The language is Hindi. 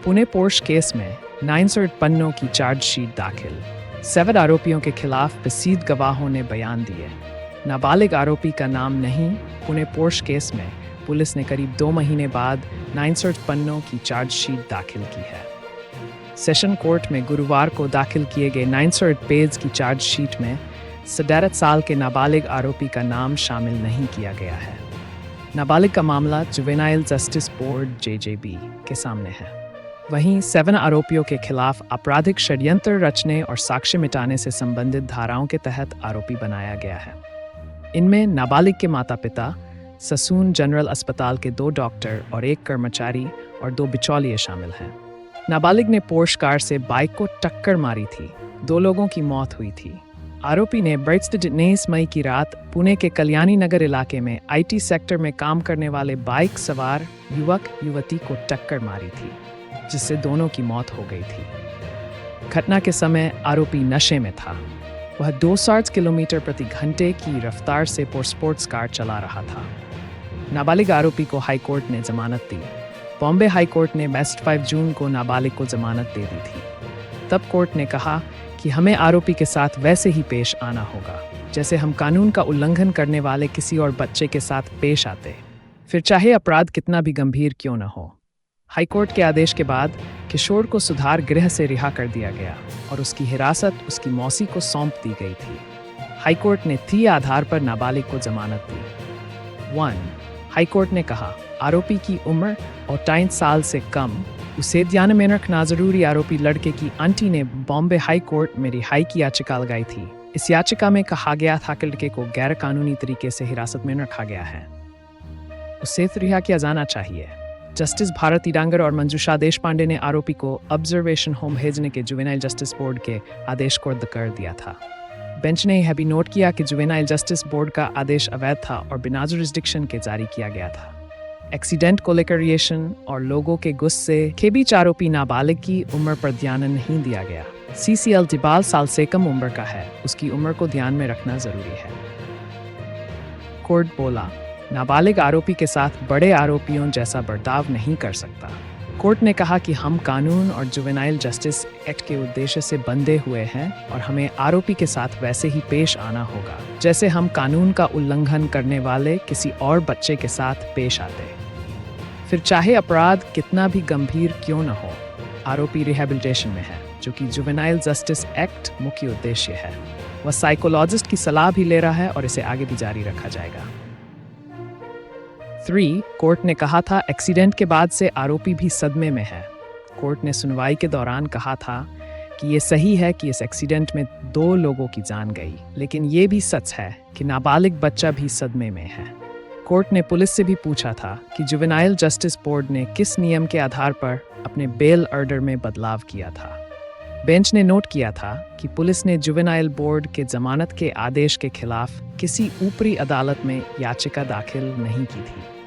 पुणे पोर्श केस में 900 पन्नों की चार्जशीट दाखिल। 7 आरोपियों के खिलाफ बसीद गवाहों ने बयान दिए। नाबालिग आरोपी का नाम नहीं। पुणे पोर्श केस में पुलिस ने करीब 2 महीने बाद 900 पन्नों की चार्जशीट दाखिल की है। सेशन कोर्ट में गुरुवार को दाखिल किए गए 900 पेज की चार्जशीट में 17 साल के नाबालिग आरोपी का नाम शामिल नहीं किया गया है। नाबालिग का मामला जुवेनाइल जस्टिस बोर्ड (JJB) के सामने है। वहीं 7 आरोपियों के खिलाफ आपराधिक षड्यंत्र रचने और साक्ष्य मिटाने से संबंधित धाराओं के तहत आरोपी बनाया गया है। इनमें नाबालिग के माता-पिता, ससून जनरल अस्पताल के 2 डॉक्टर और 1 कर्मचारी और 2 बिचौलिए शामिल हैं। नाबालिग ने पोर्श कार से बाइक को टक्कर मारी थी। 2 लोगों की मौत हुई थी। आरोपी ने 19 मई की रात पुणे के कल्याणी नगर इलाके में IT सेक्टर में काम करने वाले बाइक सवार युवक युवती को टक्कर मारी थी, जिससे दोनों की मौत हो गई थी। घटना के समय आरोपी नशे में था। वह 260 किलोमीटर प्रति घंटे की रफ्तार से स्पोर्ट्स कार चला रहा था। नाबालिग आरोपी को हाईकोर्ट ने जमानत दी। बॉम्बे हाईकोर्ट ने 5 जून को नाबालिग को जमानत दे दी थी। तब कोर्ट ने कहा कि हमें आरोपी के साथ वैसे ही पेश आना होगा जैसे हम कानून का उल्लंघन करने वाले किसी और बच्चे के साथ पेश आते, फिर चाहे अपराध कितना भी गंभीर क्यों न हो। हाईकोर्ट के आदेश के बाद किशोर को सुधार गृह से रिहा कर दिया गया और उसकी हिरासत उसकी मौसी को सौंप दी गई थी। हाईकोर्ट ने 3 आधार पर नाबालिग को जमानत दी। 1. हाईकोर्ट ने कहा आरोपी की उम्र 28 साल से कम उसे ध्यान में रखना जरूरी। आरोपी लड़के की आंटी ने बॉम्बे हाई कोर्ट में रिहाई की याचिका लगाई थी। इस याचिका में कहा गया था कि लड़के को गैर कानूनी तरीके से हिरासत में रखा गया है, उसे रिहा किया जाना चाहिए। जस्टिस भारती डांगर और मंजूषा देशपांडे ने आरोपी को ऑब्जर्वेशन होम भेजने के जुवेनाइल जस्टिस बोर्ड के आदेश को रद्द कर दिया था। बेंच ने यह भी नोट किया कि जुवेनाइल जस्टिस बोर्ड का आदेश अवैध था और बिना जुरिस्डिक्शन के जारी किया गया था। एक्सीडेंट को लेकर रिएक्शन और लोगों के गुस्से के बीच आरोपी नाबालिग की उम्र पर ध्यान नहीं दिया गया। CCL 12 साल से कम उम्र का है, उसकी उम्र को ध्यान में रखना जरूरी है। कोर्ट बोला नाबालिग आरोपी के साथ बड़े आरोपियों जैसा बर्ताव नहीं कर सकता। कोर्ट ने कहा कि हम कानून और जुवेनाइल जस्टिस एक्ट के उद्देश्य से बंधे हुए हैं और हमें आरोपी के साथ वैसे ही पेश आना होगा जैसे हम कानून का उल्लंघन करने वाले किसी और बच्चे के साथ पेश आते, फिर चाहे अपराध कितना भी गंभीर क्यों न हो। आरोपी रिहैबिलिटेशन में है, जो कि जुवेनाइल जस्टिस एक्ट मुख्य उद्देश्य है। वह साइकोलॉजिस्ट की सलाह भी ले रहा है और इसे आगे भी जारी रखा जाएगा। 3. कोर्ट ने कहा था एक्सीडेंट के बाद से आरोपी भी सदमे में है। कोर्ट ने सुनवाई के दौरान कहा था कि ये सही है कि इस एक्सीडेंट में 2 लोगों की जान गई, लेकिन ये भी सच है कि नाबालिग बच्चा भी सदमे में है। कोर्ट ने पुलिस से भी पूछा था कि जुवेनाइल जस्टिस बोर्ड ने किस नियम के आधार पर अपने बेल ऑर्डर में बदलाव किया था। बेंच ने नोट किया था कि पुलिस ने जुवेनाइल बोर्ड के जमानत के आदेश के खिलाफ किसी ऊपरी अदालत में याचिका दाखिल नहीं की थी।